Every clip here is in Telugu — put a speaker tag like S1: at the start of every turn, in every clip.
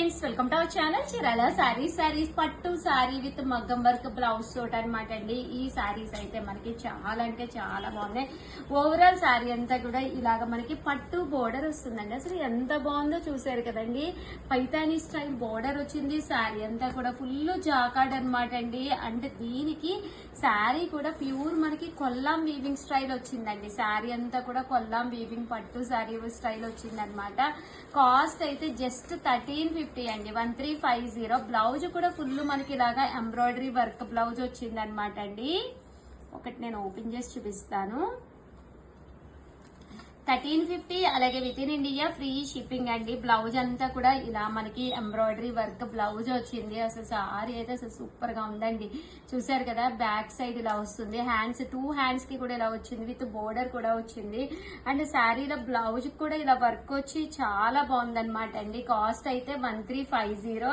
S1: Friends, welcome to our channel Chirala saris పట్టు సారీ విత్ మగ్గం వర్క్ బ్లౌజ్ తోట అనమాట అండి. ఈ సారీస్ అయితే మనకి చాలా అంటే చాలా బాగున్నాయి. ఓవరాల్ సారీ అంతా కూడా ఇలాగ మనకి పట్టు బోర్డర్ వస్తుందండి. అసలు ఎంత బాగుందో చూసారు కదండి. పైతానీ స్టైల్ బోర్డర్ వచ్చింది. సారీ అంతా కూడా ఫుల్ జాకాడ్ అనమాట అండి. అంటే దీనికి సారీ కూడా ప్యూర్ మనకి కొల్లాం వీవింగ్ స్టైల్ వచ్చిందండి. సారీ అంతా కూడా కొల్లాం వీవింగ్ పట్టు సారీ స్టైల్ వచ్చింది అనమాట. కాస్ట్ అయితే జస్ట్ 1350 అండి, 1350. బ్లౌజ్ కూడా ఫుల్ మనకి ఇలాగా ఎంబ్రాయిడరీ వర్క్ బ్లౌజ్ వచ్చింది అనమాట అండి. ఒకటి నేను ఓపెన్ చేసి చూపిస్తాను. 1350. అలాగే with in India free shipping అండి. బ్లౌజ్ అంతా కూడా ఇలా మనకి ఎంబ్రాయిడరీ వర్క్ బ్లౌజ్ వచ్చింది. అసలు సారీ అయితే అసలు సూపర్ గా ఉందండి. చూసారు కదా, బ్యాక్ సైడ్ ఇలా వస్తుంది. హ్యాండ్స్ 2 హ్యాండ్స్ కి కూడా ఇలా వచ్చింది, విత్ బోర్డర్ కూడా వచ్చింది. అండ్ శారీలో బ్లౌజ్ కూడా ఇలా వర్క్ వచ్చి చాలా బాగుందన్నమాట అండి. కాస్ట్ అయితే 1350.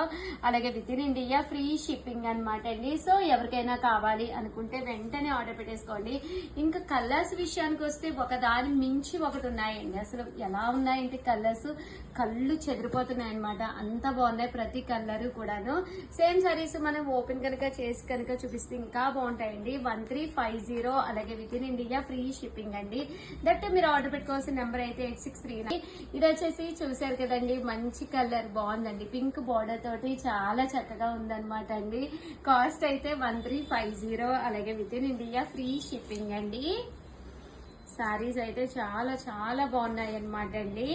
S1: అలాగే with in India free shipping అనమాట అండి. సో ఎవరికైనా కావాలి అనుకుంటే వెంటనే ఆర్డర్ పెట్టేసుకోండి. ఇంకా కలర్స్ విషయానికి వస్తే ఒకదాని మించి ఒకటి ఉన్నాయండి. అసలు ఎలా ఉన్నాయంటే కలర్స్ కళ్ళు చెదిరిపోతున్నాయి అనమాట. అంత బాగున్నాయి ప్రతి కలర్ కూడాను. సేమ్ సారీస్ మనం ఓపెన్ కనుక చేసి కనుక చూపిస్తే ఇంకా బాగుంటాయండి. 1350. అలాగే with in India free shipping అండి. దట్ మీరు ఆర్డర్ పెట్టుకోవాల్సిన నెంబర్ అయితే 8639. ఇది వచ్చేసి చూసారు కదండి, మంచి కలర్ బాగుందండి. పింక్ బార్డర్ తోటి చాలా చక్కగా ఉందన్నమాట అండి. కాస్ట్ అయితే 1350. అలాగే with in India free shipping అండి. సారీస్ అయితే చాలా చాలా బాగున్నాయి అన్నమాట అండి.